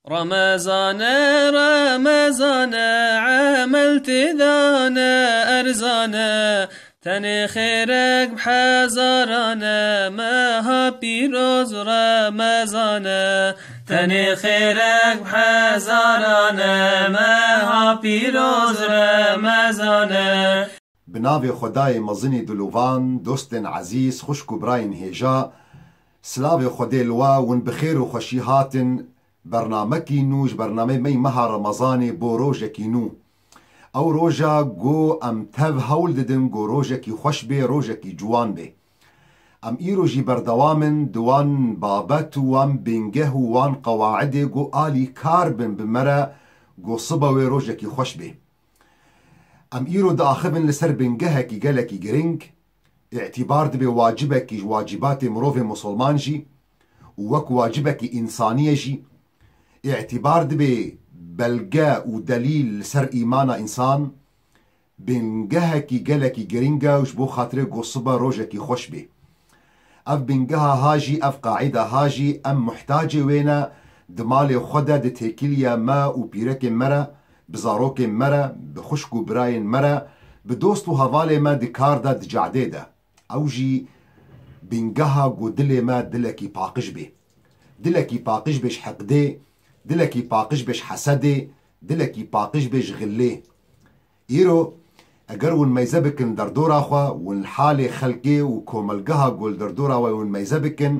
رمضان رمضان عملت ذانا أرزانا تني خيرك بحزارانا ما ها بيروز رمضانا تني خيرك بحزارانا ما ها بيروز رمضانا. بناوی خدای مزنی دلوان دوستن عزیز خوشکو براین هیجا سلاوی خدای لوا ون بخیر و خوشی هاتن برنامه کی نوش برنامه می مها رمضان بو روژه کی نو او روژه گو ام تف هول ددن گو روژه کی خوش بی روژه کی جوان بی ام ایرو جی بردوامن دوان بابت وان بنگه وان قواعد گو آلی کار بن بمره گو صبوی روژه کی خوش بی ام ایرو دا آخبن لسر بنگه کی گله کی گرنگ اعتبار دبی واجبه کی واجبات مروف مسلمان جی وک واجبه کی انسانیه جی اعتبار دبي بلقاء ودليل سر إيمانا إنسان بنجها كي جلكي جرينجا وشبو خاطري قصبة روجا كي خوش بي أف بنجها هاجي أف قاعدة هاجي أم محتاجة وينا دمالي خدا دتهكيليا ما وبيرك مرة بزاروك مرة بخشكو براين مرة بدوستو هفالي ما دكار دا دجعديدا أوجي بنجها قو دلي ما دلكي باقش بي دلكي باقش بيش حقدي دلكي باقش بش حسدي دلكي باقش بش غلي إيرو أجر ون ميزبكن دردورا خوا ون حالي خلقي وكوملقها قول دردورا ون ميزبكن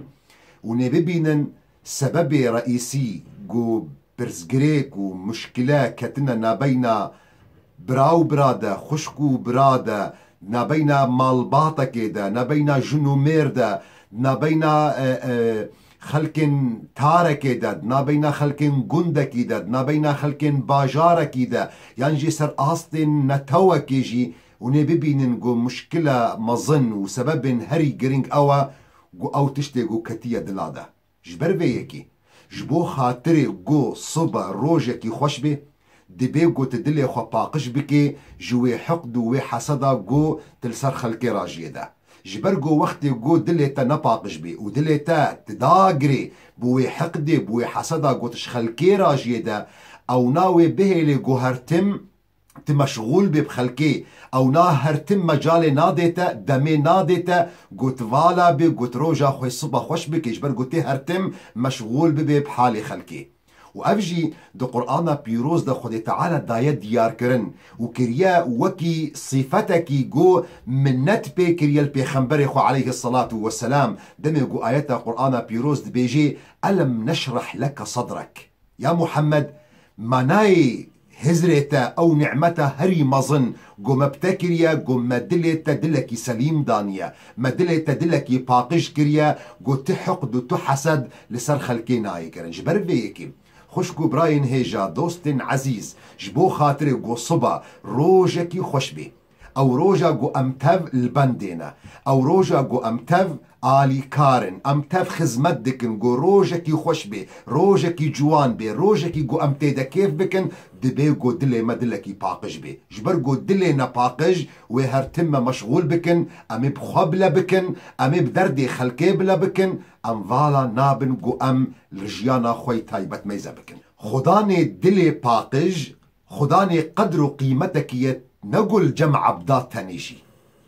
ونبيبينن سبب رئيسي جو برزقريك ومشكلة كتنا نابينا براو برادا خشكو برادا نابينا مالباطا كده نابينا جنو ميردا نابينا خلقن تاركي داد نابينا خلقن قندكي داد نابينا خلقن باجاركي دا يانجي سر آستن نتوكي جي ونبيبينن قو مشكلة مظن وسبب هري جرينج قو او تشتي قو كتية دلادا جبر بيكي جبو خاطري قو صبا روجكي خوش بي دبي قو تدلي خو باقش بكي جوي حقد وي حسدا قو تلسر خلقي راجي دا جبرقو وقتي قو دليتا نباقش بي ودليتا تداقري بوي حقدي بوي حسدا قو تشخلكي راجيدا او ناوي بهلي قو هرتم تمشغول بي بخلكي او نا هرتم مجالي ناديتا دمي ناديتا قو تفالا بي قو تروجا خوي صبا خوش بكي جبرقو تي هرتم مشغول بي بحالي خلكي وأفجي دو قرآن بيروز دا خدي تعالى داية ديار كرن وكريا وكي صفتكي جو منت بي كريا البيخنبري خو عليه الصلاة والسلام دمي جو آيات قرآن بيروز بيجي ألم نشرح لك صدرك يا محمد مناي هزرتا أو نعمتا هري مظن جو مبتكريا جو مدلتا دلكي سليم دانيا مدلتا دلكي باقش كريا جو تحقد وتحسد لسر خلقي ناي كرن جبر فيكي خوشكو براين هيجا دوستن عزيز جبو خاطري قو صبا روجكي خوش بي او روجا قو امتف البندينا او روجا قو امتف آلي كارن امتف خزمت دكن قو روجكي خوش بي روجكي جوان بي روجكي قو امتيدا كيف بكن دبي قو دلي ما دلكي باقش بي جبر قو دلي نباقش وهرتم مشغول بكن امي بخبلا بكن امي بدردي خلقي بلا بكن ام فالا نابن قو ام لجيانا خوي تايبت ميزا بكن خداني دلي باقش خداني قدر قيمتك نقول جمع عبدات تنيجي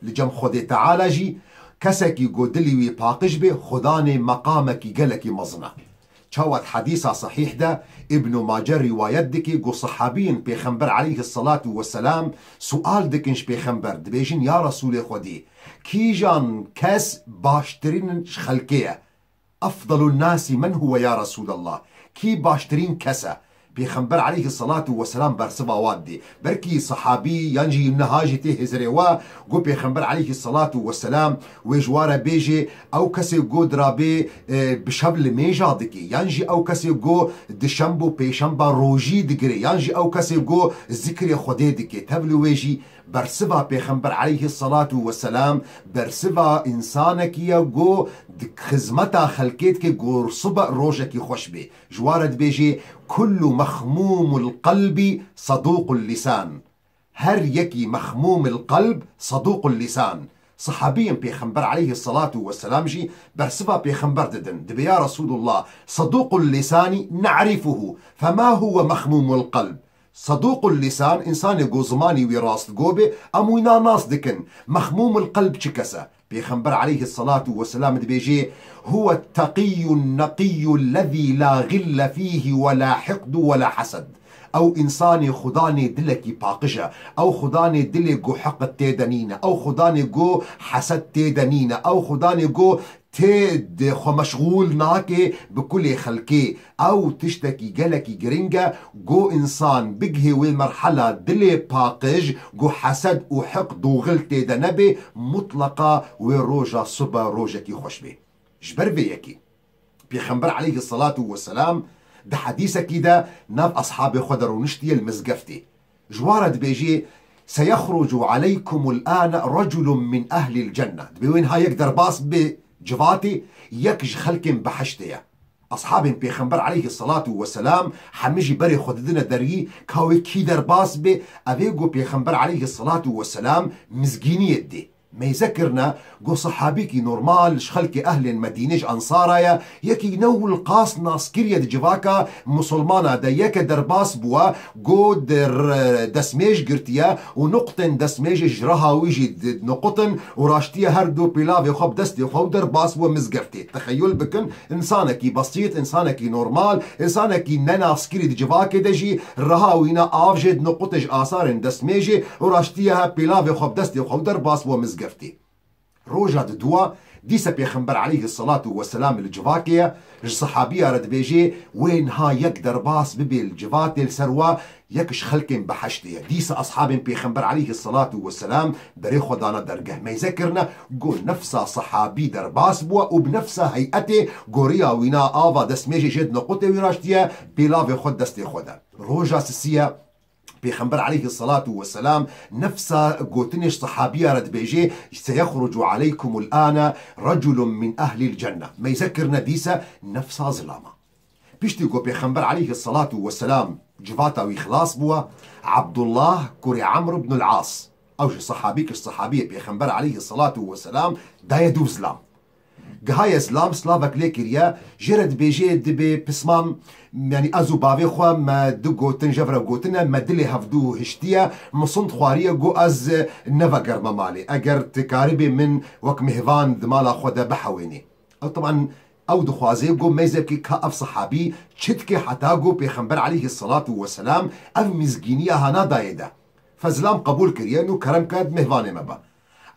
لجم خدي تعالى جي كسكي قدلي وي باقش بي خداني مقامك قلكي مظنة شاوت حديثة صحيح ده ابن ماجر روايات دكي قو صحابين بيخنبر عليه الصلاة والسلام سؤال دكنش بيخنبر دبيجين يا رسول خدي كيجان كاس باشترين خلقية أفضل الناس من هو يا رسول الله كي باشترين كسا بيخنبر عليه الصلاة والسلام برسبا وادي بركي صحابي ينجي النهاجي تهزريوا قو بيخنبر عليه الصلاة والسلام ويجوارا بيجي او كسي قو درابي بشبل ميجا دكي ينجي او كسي قو دشنبو بيشنبا روجي دقري ينجي او كسي قو ذكري خدي دكي تبلو ويجي برسبا بيخنبر عليه الصلاة والسلام برسبا إنسانك يا جو خزمتا خلقيتك جو صبا روجك خوش بي جوارد بيجي كل مخموم القلب صدوق اللسان هر يكي مخموم القلب صدوق اللسان صحابيا بيخنبر عليه الصلاة والسلام جي برسفا بيخنبر دبي يا رسول الله صدوق اللسان نعرفه فما هو مخموم القلب. صدوق اللسان إنسان يقو زماني وراست قوبي أموينا ناس دكن مخموم القلب شكسا بيخنبر عليه الصلاة والسلام دبيجي هو التقي النقي الذي لا غل فيه ولا حقد ولا حسد. او انساني خداني دلكي باقجة او خداني دلي جو حق تيدنينا او خداني جو حسد تيدنينا او خداني جو تيد خو مشغول ناكي بكل خلقي او تشتكي جلكي جرينجا جو انسان بجهي والمرحلة دلي باقج جو حسد وحقد وغل تيدنبي مطلقة وروجا صبا روجكي خوشبي جبر بيكي بيخنبر عليه الصلاة والسلام ده حديثة كده ناف أصحابي خدروا نشتي المزقفتي جوارد بيجي سيخرج عليكم الآن رجل من أهل الجنة بوين هاي يقدر باص بجفاتي يكج خلكم بحشتيا أصحابي بيخنبر عليه الصلاة والسلام حمجي بري خددنا دري كاوي كي در باص بي أبيقو بيخنبر عليه الصلاة والسلام مزقيني يدي ما يذكرنا جو صحابيكي نورمال شخلكي أهل المدينة أنصاريا يكي نو القاس ناس كريا جواكا مسلمانا دا يكا درباس بوا جو در دسميج قرتيا ونقطن دسميج جرها ويجي نقطن وراشتيا هردو بلافي خوب دستي خوب درباس ومزقفتي تخيل بكن إنسانكي بسيط إنسانكي نورمال إنسانكي ناس كريا جواكا دجي رهاوينا آفجد نقطج آثار دسميجي وراشتيا بلافي خوب دستي خوب درباس ومزقفتي روجا دوا ديسا بيخنبر عليه الصلاة والسلام الجواكية الصحابية رد بيجي وين ها يقدر باس ببي الجواتي السروا يكش خلكن بحشتي ديسا أصحاب بيخنبر عليه الصلاة والسلام بري خدانا درجه ما يذكرنا قول نفسها صحابي درباس بوا وبنفسها هيئتي قوريا وينا آفا دسميجي جد نقطي ويراشتيا بلافي خد دستي خدا روجا سسية بيخنبر عليه الصلاة والسلام نفسها قوتنش صحابية رد بيجي سيخرج عليكم الآن رجل من أهل الجنة ما يذكرنا ديسا نفسها ظلامة بيشتي قو بيخنبر عليه الصلاة والسلام جفاتا ويخلاص بوا عبد الله كوري عمرو بن العاص أوجي صحابيك الصحابية بيخنبر عليه الصلاة والسلام دا يدو ظلام قهاي اسلام سلافك ليكريا جرد بيجي دبي بسمام يعني ازو بافي خوا ما دقو تنجفرا قوتنا ما دلي هفدو هشتيا مصند خواريا قو از نفقر ممالي اگر تكاربي من وك مهفان دمالا خودا بحويني او طبعا او دخوازي قو ميزبكي كاف صحابي شتكي حتى قو بيخنبر عليه الصلاة والسلام اف مزقينيا هانا دايدا فزلام قبول كريانو كرم كاد مهفاني مبا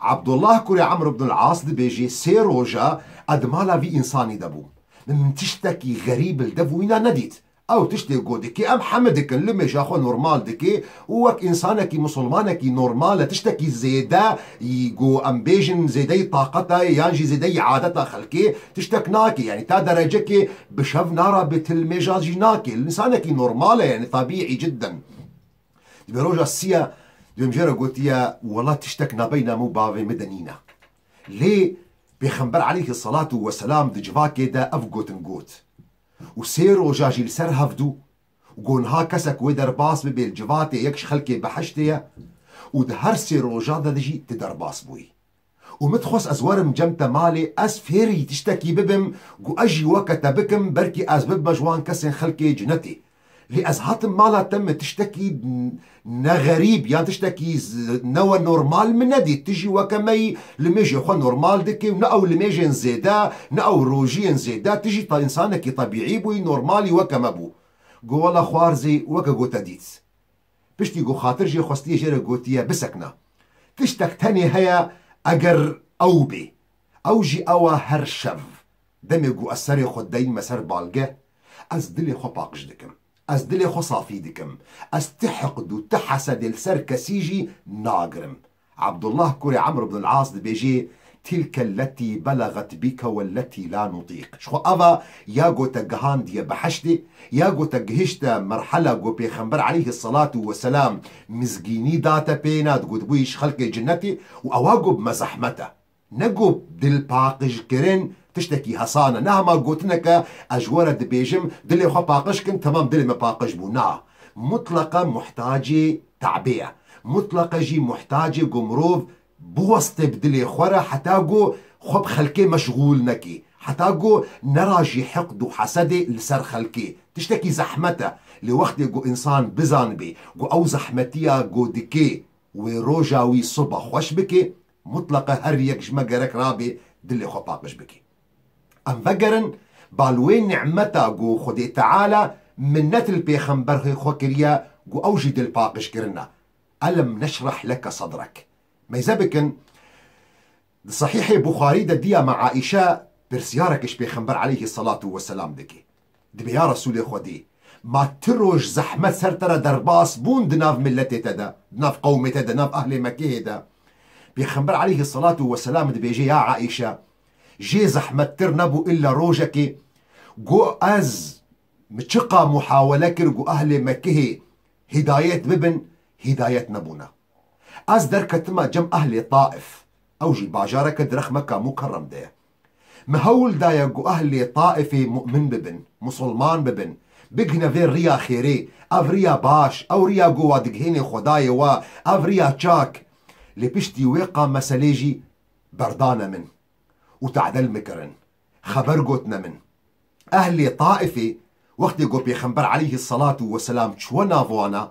عبد الله كوري عمرو بن العاص بيجي سيروجا ادمالا في انساني دبو من تشتكي غريب الدبو وينا نديت او تشتكي قودكي ام حمدك لما جاخو نورمال دكي وك انسانك مسلمانك نورمال تشتكي زيدا يقو ام بيجن زيدي طاقتها يانجي زيدي عادتها خلكي تشتكناكي يعني تا درجكي بشف نارا بتلميجاجيناكي الانسانك نورمال يعني طبيعي جدا بروجا السيا دمجرة قوتيا والله تشتكنا بينا مو بافي مدنينا ليه بيخنبر عليه الصلاة والسلام دجفاكي دا أفقوت نقوت وسيرو جاجي لسر هفدو وقون ها كسك ودر باس ببي الجفاتي يكش خلكي بحشتيا ودهر سيرو جادا دجي تدر باس بوي ومتخص أزوار مجمتا مالي أز فيري تشتكي ببم قو أجي وكتا بكم بركي أز بب مجوان كسن خلكي جنتي لأزهات مالا تم تشتكي نغريب يعني تشتكي نوى نورمال من ندي تجي وكمي لميجي خو نورمال دكي ونأو لميجي نزيدا نأو روجي نزيدا تجي تا إنسانك طبيعي بوي نورمالي وكمبو قو والله خوارزي وكا قو تديتس بشتي قو خاطر جي خوستي جيرا قوتيا بسكنا تشتك تاني هيا أجر أو بي أو جي أوا هرشف دمي قو أسري خدين مسار بالجه أز دلي خو باقش دكم أز دلي خو صافي دكم أز تحقد وتحسد السر كسيجي ناقرم عبد الله كوري عمرو بن العاص بيجي تلك التي بلغت بك والتي لا نطيق شخو أفا ياغو تقهان دي بحشتي ياغو تقهشتا مرحلة قو بيخنبر عليه الصلاة والسلام مزقيني داتا بينا تقود بويش خلق جنتي وأواغو بمزحمته نقو دل باقج كرين تشتكي هصانة نهما قوتنك أجورة دبيجم دلي خو باقش كن تمام دلي ما باقش بو نا مطلقة محتاجة تعبئة مطلقة جي محتاجة قمروف بوسط بدلي خورا حتاقو خب خلكي مشغول نكي حتاقو نراجي حقد وحسدي لسر خلكي تشتكي زحمته لوقت جو إنسان بزان بي جو أو زحمتيا جو دكي وروجاوي صبا خوش بكي مطلقة هر يك جمجرك رابي دلي خباقش بكي أم فقرن بالوين نعمتا جو خدي تعالى منت البيخنبر خوكريا جو أوجد الباقش كرنا ألم نشرح لك صدرك ما يزبكن صحيح بخاري ديا مع عائشة برسياركش بيخنبر عليه الصلاة والسلام دكي دبي يا رسول خدي ما تروج زحمة سرترا درباس بون دناف ملتي تدا دناف قومي تدا دناف أهل مكة دا بيخنبر عليه الصلاة والسلام دبي جي يا عائشة جي زحمة ترنبو إلا روجكي جو أز متشقى محاولة كرجو أهل مكة هداية ببن هداية نبونا أز دركتما جم أهل طائف أوجي باجارك درخ مكة مكرم ده مهول دايا جو أهل طائف مؤمن ببن مسلمان ببن بجنا فين ريا خيري أف ريا باش أو ريا جو دقهيني خداي وا أف ريا تشاك لبشتي ويقا مساليجي بردانا من وتعدل مكرن خبر قوتنا من أهل طائفة وقت جو بيخنبر عليه الصلاة والسلام شوانا فوانا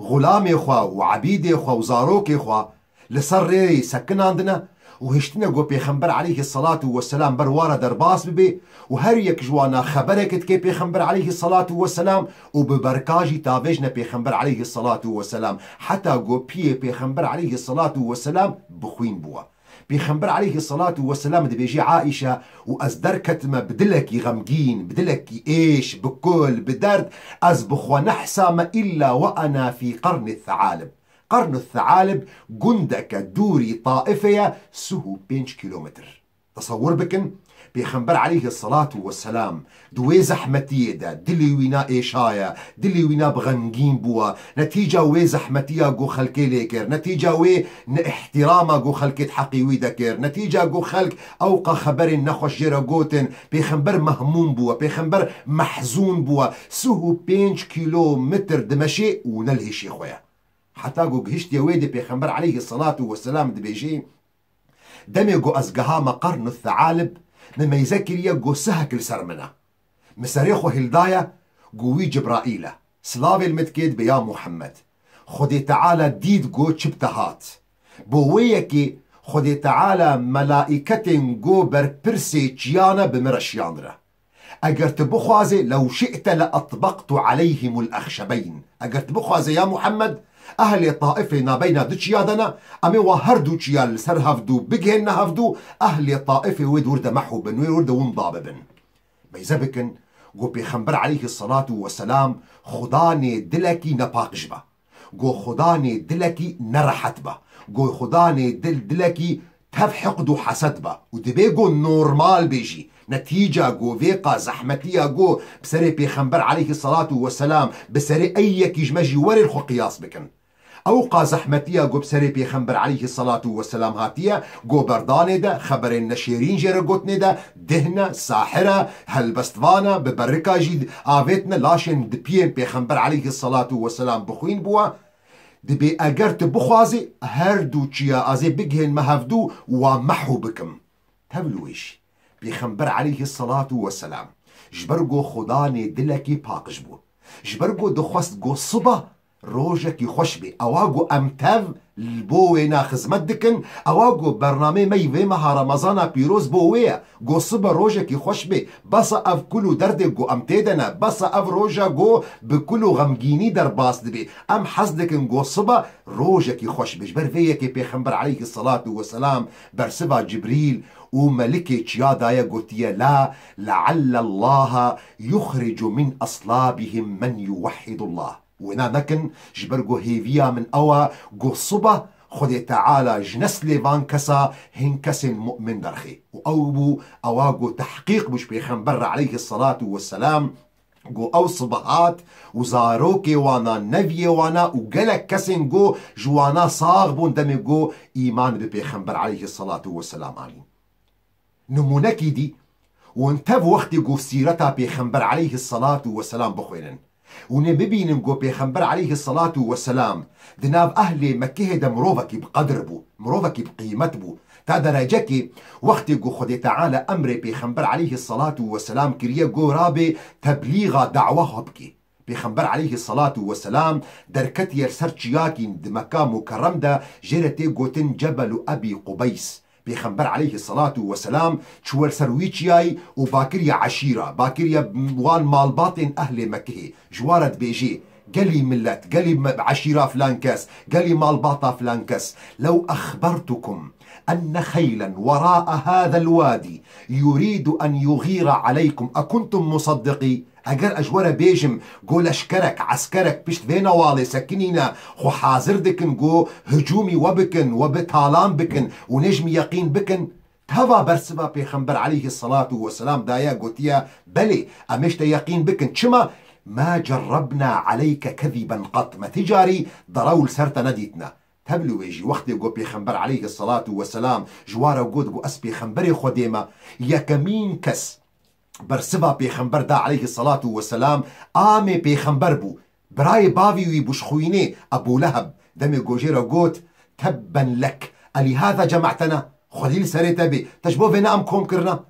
غلامي خوا وعبيدي خوا وزاروكي خوا لصري سكن عندنا وهشتنا جو بيخنبر عليه الصلاة والسلام بروارة درباس ببي وهريك جوانا خبرك كي بيخنبر عليه الصلاة والسلام وببركاجي تافجنا بيخنبر عليه الصلاة والسلام حتى جو بيخنبر عليه الصلاة والسلام بخوين بوا بيخنبر عليه الصلاة والسلام دي بيجي عائشة وأزدر كتمة بدلكي غمجين بدلكي إيش بكل بدرد أزبخ ونحسام إلا وأنا في قرن الثعالب قرن الثعالب جندك دوري طائفية سهو 5 كيلومتر تصور بكن بيخنبر عليه الصلاة والسلام دوي زحمتية دا دلي وينا إيشايا دلي وينا بغنجين بوا نتيجة وي زحمتية جو خلكي ليكر نتيجة وي احتراما جو خلكي تحقي ويدكر نتيجة جو خلك أوقع خبر نخوش جيرا جوتن بيخنبر مهموم بوا بيخنبر محزون بوا سهو 5 كيلومتر دمشي ونلهي خويا حتى جو هشتي ويدي بيخنبر عليه الصلاة والسلام دبيجي دمي جو أزقهاما قرن الثعالب مما يذكر يجو سهك لسرمنا مساريخو هلدايا جوي جبرائيلة سلافي المتكيد بيا محمد خدي تعالى ديد جو تشبتهات بويكي خدي تعالى ملائكة جو بربرسي تشيانا بمرشياندرا أجر تبخوازي لو شئت لأطبقت عليهم الأخشبين أجر تبخوازي يا محمد أهل طائفة نابينا دتشيادنا أمي وهردو تشيال سر هفدو بجهن هفدو أهل طائفة ويد ورد محوبن ويد ونضاببن بيزبكن جو بيخنبر عليه الصلاة والسلام خداني دلكي نباقجبا جو خداني دلكي نرحتبا جو خداني دلكي تفحقدو حسدبا ودبيجو نورمال بيجي نتيجة جو فيقا زحمتية جو بسري بيخنبر عليه الصلاة والسلام بسري أي كيجمجي وري الخو قياس بكن أوقا زحمتية جو بسري بيخنبر عليه الصلاة والسلام هاتية جو برداني دا خبر النشيرين جيرقوتني دا دهنة ساحرة هلبستفانا ببركة جيد آفيتنا لاشن دبين بيخنبر عليه الصلاة والسلام بخوين بوا دبي أجرت بخوازي هردو تشيا أزي بجهن مهفدو ومحو بكم تبلويش بيخنبر عليه الصلاة والسلام جبرجو خداني دلكي باقجبو جبرجو دخوست جو صبا روجكي خوشبي أواجو أمتاف البوينا خزمت دكن أواجو برنامج ميوي مها رمضان بيروز بويا جو صبا روجكي خوشبي بس أف كلو درد جو أمتدنا بس أف روجا جو بكلو غمجيني درباس دبي أم حصدكن جو صبا روجكي خوشبي جبر فيكي بيخنبر عليه الصلاة والسلام برسبا جبريل وملكي تشيادايا قوتيا لا لعل الله يخرج من أصلابهم من يوحد الله ونا نكن جبرجو هيفيا من أوا جو صبا خدي تعالى جنس ليفان كسا هنكسن مؤمن درخي وأوبو أواجو تحقيق مش بيخنبر عليه الصلاة والسلام جو أو صبحات وزاروكي وانا نبي وانا وقلك كسن جو جوانا صاغبون دمي جو إيمان ببيخنبر عليه الصلاة والسلام عليه نمونكي دي وانتب وقت جو سيرتا بيخنبر عليه الصلاة والسلام بخوينن ونبين نقو بيخنبر عليه الصلاة والسلام دناف أهل مكة دا مروفك بقدر بو، مروفك بقيمت بو، تا درجكي وقت يقو خدي تعالى أمر بيخنبر عليه الصلاة والسلام كريا قو رابي تبليغ دعوه بكي. بيخنبر عليه الصلاة والسلام دركت يرسرچياكي دمكا مكرم دا جيرتي قوتن جبل أبي قبيس. بيخنبر عليه الصلاة والسلام شوال سرويتشياي وباكريا عشيرة باكريا وان مالباطن أهل مكة جوارد بيجي قالي ملت قالي عشيرة فلان كاس قالي مالباطة فلان كاس لو أخبرتكم أن خيلا وراء هذا الوادي يريد أن يغير عليكم أكنتم مصدقي؟ اگر اجوره بيجم قول اشكرك عسكرك بشت بينا والي سكنينا خو حاضر دكن قو هجومي وبكن وبطالان بكن ونجمي يقين بكن تهوا برسبا بيخنبر عليه الصلاة والسلام دايا قوتيا بلي امشت يقين بكن شما ما جربنا عليك كذبا قط ما تجاري ضرول سرت نديتنا تبلو يجي وقت يقو بيخنبر عليه الصلاة والسلام جواره قود قو اس بيخنبري خديمة يكمين كس برسبا بيخنبر دا عليه الصلاة والسلام آمي بيخنبر بو براي باوي بوشخويني أبو لهب دمي قوجيرا قوت تبا لك ألي هذا جمعتنا خليل سريتا بي تجبو فينا أم كوم كرنا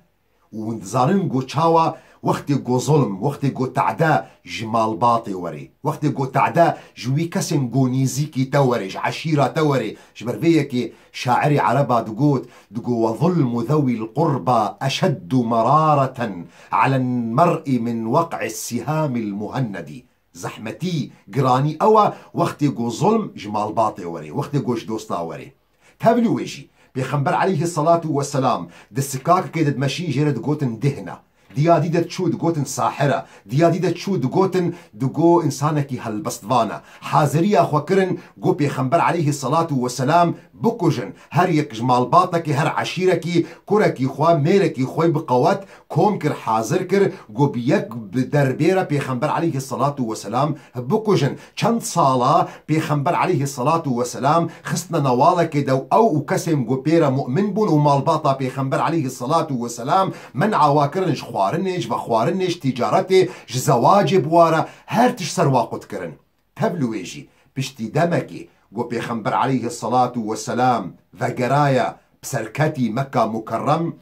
وانتظارين قو تشاوا وقت قو ظلم وقت قو تعدا جمال باطي وري وقت قو تعدا جوي كسن قو نيزيكي توري عشيرة توري جبرفيكي شاعري عربا دقوت وظلم ذوي القربى أشد مرارة على المرء من وقع السهام المهندي زحمتي قراني أوا وقت قو ظلم جمال باطي وري وقت قو جدوستا وري تابلو ويجي بيخنبر عليه الصلاة والسلام دسكاك كده دمشي جيرد قوتن دهنا ديادي دا تشو دقوتن ساحرة ديادي دا تشو دقوتن دقو إنسانكي هالبسطفانة حاضرية خوكرن قو بيخنبر عليه الصلاة والسلام بكوجن هر يك جمال باطكي هر عشيركي كوركي خوا ميركي خوي بقوات كوم كر حاضر كر قو بيك بدربيرة بيخنبر عليه الصلاة والسلام بكوجن چند صالة بيخنبر عليه الصلاة والسلام خصنا نوالك دو أو وكسم قو بيرا مؤمن بون ومال باطا بيخنبر عليه الصلاة والسلام من عواكرن خوارنش و خوارنش تجارتي زواج بوارا هر تش سرواقت كرن تبلو يجي بشتي دمكي قو بيخنبر عليه الصلاة والسلام ذقرايا بسركتي مكة مكرم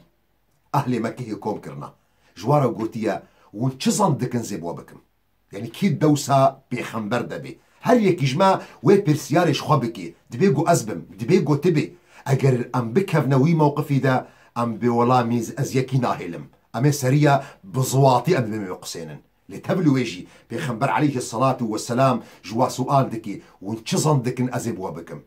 أهل مكة كوم كرنا جوارا قوتيا ونشزن دكن زيبوا بكم يعني كي دوسا بيخنبر دبي هل يكي جما وي برسيارش خوابكي دبيقو أزبم دبيقو تبي أجر أم بكفنوي موقفي دا أم بولا ميز أزيكي ناهلم أما سرية بزواطي أم بميقسينن لتبلو يجي بيخنبر عليه الصلاة والسلام جوا سؤال دكي ونشزن دكن أزيبوا بكم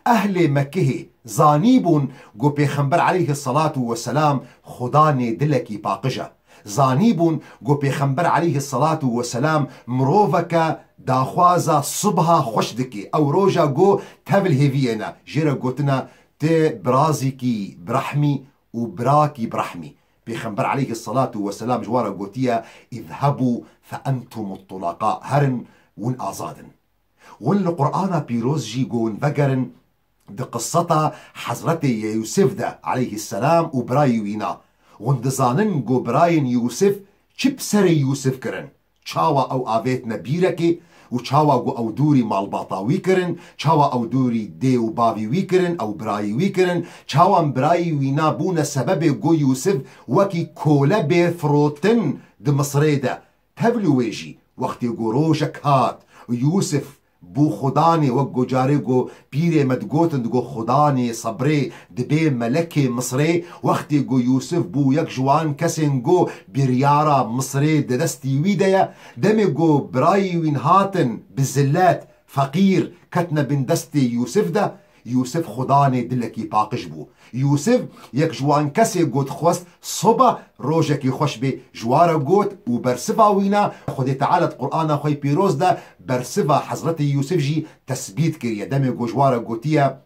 أهل مكة زانيبون قو بيخنبر عليه الصلاة والسلام خداني دلكي باقجة زانيبون قو بيخنبر عليه الصلاة والسلام مروفك داخوازا صبها خوشدكي أو روجا قو تبل هيفينا جيرا قوتنا تي برازيكي برحمي وبراكي برحمي بيخنبر عليه الصلاة والسلام جوارا قوتيا اذهبوا فأنتم الطلقاء هرن ون آزادن ون القرآن بيروز جي قون فقرن دي قصة حضرتي يوسف دا عليه السلام وبراي وينا ون دزانن قو براين يوسف چب سري يوسف كرن چاوا او آفيت نبيركي و چاوا قو او دوري مالباطاوي كرن چاوا او دوري دي و باوي وي كرن او براي وي كرن چاوا براي وينا بونا سبب قو يوسف وكي كولا بفروتن دي مصري دا تبلو ويجي وقت قو روجك هات يوسف بو خداني وقو جاريقو بيري مدقوتن دقو خداني صبري دبي ملكي مصري وقتي قو يوسف بو يك جوان كسن قو بريارة مصري دستي ويدايا دمي قو براي وين هاتن بالزلات فقير كتنا بن دستي يوسف دا يوسف خداني دلكي باقش بو يوسف يك جوان كسي قوت خوست صبا روجكي خوش بي جوارا قوت وبرسفا وينا خدي تعالى القرآن خوي بيروز دا برسفا حضرتي يوسف جي تثبيت كريا دمي قو جوارا قوتيا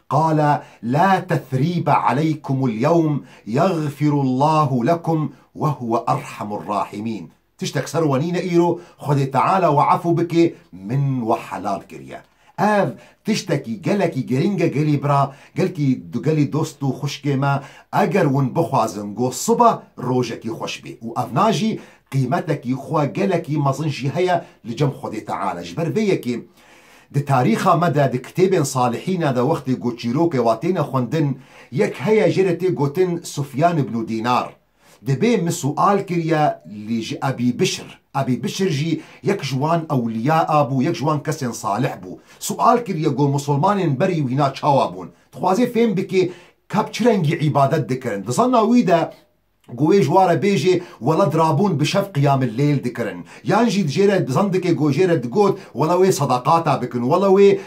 قال لا تثريب عليكم اليوم يغفر الله لكم وهو أرحم الراحمين تشتك سرونين إيرو خدي تعالى وعفو بك من وحلال كريا آف تشتكي جلكي جرينجا جلي برا جلي دوستو خشكي ما اگر ون بخوازن قو صبا روجكي خوش بي و افناجي قيمتك خوا قلكي مظنجي هيا لجم خدي تعالى جبر بيكي د تاريخا مدى د كتابين صالحين دا وقت قوتشيروك واتينا خوندن يك هيا جرتي قوتن سفيان بن دينار دبي من سؤال كريا لجي أبي بشر جي يك جوان أولياء أبو يك جوان كسن صالح بو سؤال كريا قو مسلمان بري وينا تشاوابون تخوازي فهم بكي كاب چرنگي عبادت دكرن دصنا ويدا قوي جوارا بيجي ولا درابون بشف قيام الليل دكرن يانجي جيرد بزندك قو جيرد قوت ولا وي صداقاتا بكن ولا وي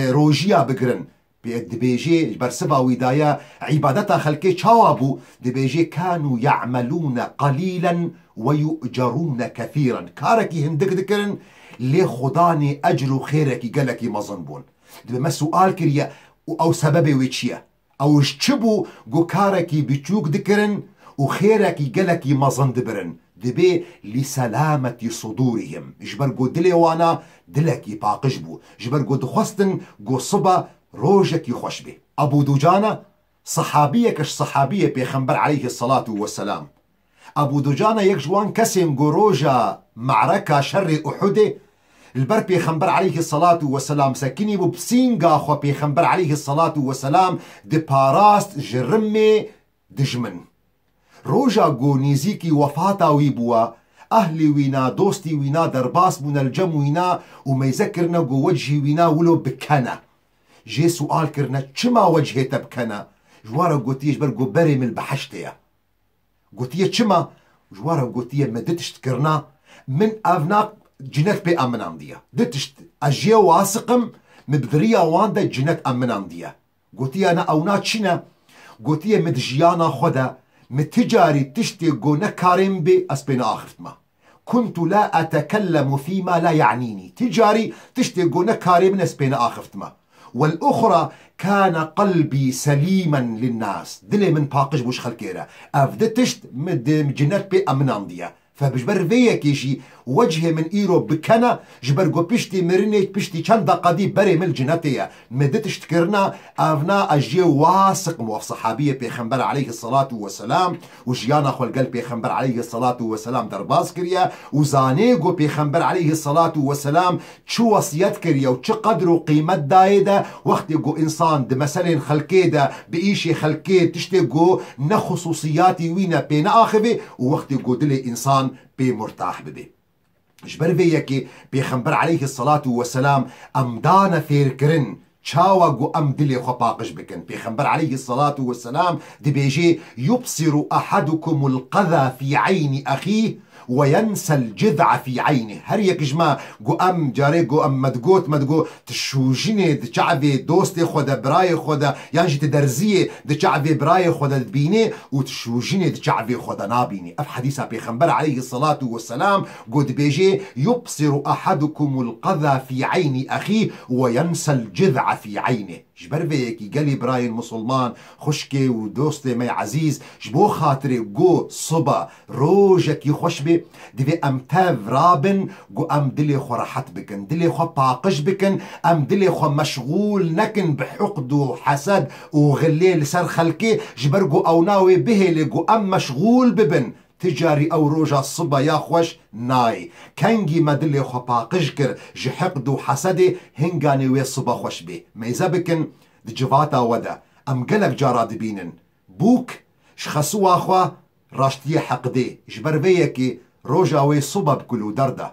روجيا بكرن دبيجي برسبا ويدايا عبادتا خلقي تشاوابو دبيجي كانوا يعملون قليلا ويؤجرون كثيرا كاركي هندك دكرن لي خداني أجر خيركي قالكي مظنبون دبما سؤال كريا أو سببي ويتشيا أو اشتبو قو كاركي بيتشوك دكرن وخيركي قالكي مظن دبرن دبي لسلامة صدورهم جبر قو دلي وانا دلكي باقجبو جبر قو دخوستن قو صبا روجكي خوش بي أبو دجانة صحابية كش صحابية بيخنبر عليه الصلاة والسلام أبو دجانة يكجوان كسم قو روجا معركة شر أحد البر بيخنبر عليه الصلاة والسلام سكني ببسينغا خو بيخنبر عليه الصلاة والسلام دي باراست جرمي دجمن روجا قو نيزيكي وفاتا ويبوا أهلي وينا دوستي وينا درباس بون الجم وينا وما يذكرنا قو وجهي وينا ولو بكنا جي سؤال كرنا چما وجهي تبكنا جوارا قوتيه جبر قو بري من البحشتيا قوتيه چما جوارا قوتيه مدتشت كرنا من أفناق جنت بي أمنان ديا دتشت أجيه واسقم مبدريا واندا جنت أمنان ديا قوتيه أنا أونا چنا قوتيه مدجيانا خدا متجاري تشتي قو نكارم بي أسبين آخرتما كنت لا أتكلم فيما لا يعنيني تجاري تشتي قو نكارم نسبين آخرتما والأخرى كان قلبي سليما للناس دلي من باقش بوش خلكيرا أفدتشت مد جنات بي أمنان ديا فبجبر فيا كيشي وجهي من إيرو بكنا جبرقو بشتي مرنيت بشتي چند قدي بري من الجناتية مدتش تكرنا أفنا أجي واثق موف صحابية بيخنبر عليه الصلاة والسلام وجيانا خو القلب بيخنبر عليه الصلاة والسلام درباس كريا وزانيقو بيخنبر عليه الصلاة والسلام شو وصيات كريا وش قدر وقيمة دايدا وقت يقو إنسان ده مثلا خلقيدا بإيشي خلقيد تشتيقو نخصوصياتي وينا بين آخبه ووقت يقو دلي إنسان بمرتاح ببي جبر فيكي بيخنبر عليه الصلاة والسلام أمدانا فيركرن چاوا قو أم دلي خباقش بكن بيخنبر عليه الصلاة والسلام دي بيجي يبصر أحدكم القذى في عين أخيه وينسى الجذع في عينه هر يك جما قو أم جاري قو أم مدقوت تشوجيني دچعبي دوستي خودا براي خودا يانجي تدرزيه دچعبي براي خودا تبيني وتشوجيني دچعبي خودا نابيني اف حديثة بيخنبر عليه الصلاة والسلام قد بيجي يبصر أحدكم القذى في عين أخيه وينسى الجذع في عينه جبر فيكي قالي براي المسلمان خشكي ودوستي مي عزيز جبو خاطري قو صبا روجك يخش بي دي امتاف رابن قو ام دلي خو راحت بكن دلي خو باقش بكن ام دلي خو مشغول نكن بحقد وحسد وغليل سر خلكي جبر قو او ناوي به لقو ام مشغول ببن تجاري او روجا الصبا يا خوش ناي كنجي مدلي خو باقش كر جحقد وحسدي هنغاني وي الصبا خوش بي ميزا بكن دجفاتا ودا ام قلق جارا دبينن بوك شخصوا اخوا راشتيه حقدي جبر بيكي روجا وي صبا بكلو دردا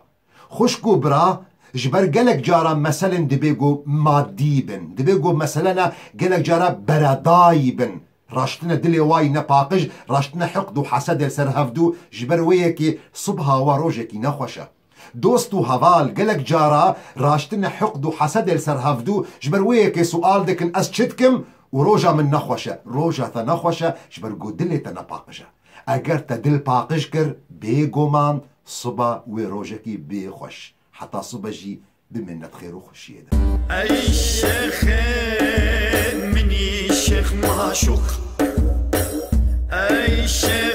خشكو برا جبر قلق جارا مثلا دبيقو ماديبن دبيقو مثلا قلق جارا برادايبن راشتنا دلي واي نباقج راشتنا حقد وحسد لسر هفدو جبر ويكي صبها وروجكي نخوشة دوستو هفال قلق جارا راشتنا حقد وحسد لسر هفدو جبر ويكي سؤال دكن أسجدكم وروجا من نخوشة روجا تنخوشة جبر قو دلي تنباقجة اگر تدل باقج كر بيقومان صبا وروجكي بيخوش حتى صبا جي بمنة خير وخشي ده أي شيخ مني شيخ معشوق أي شيخ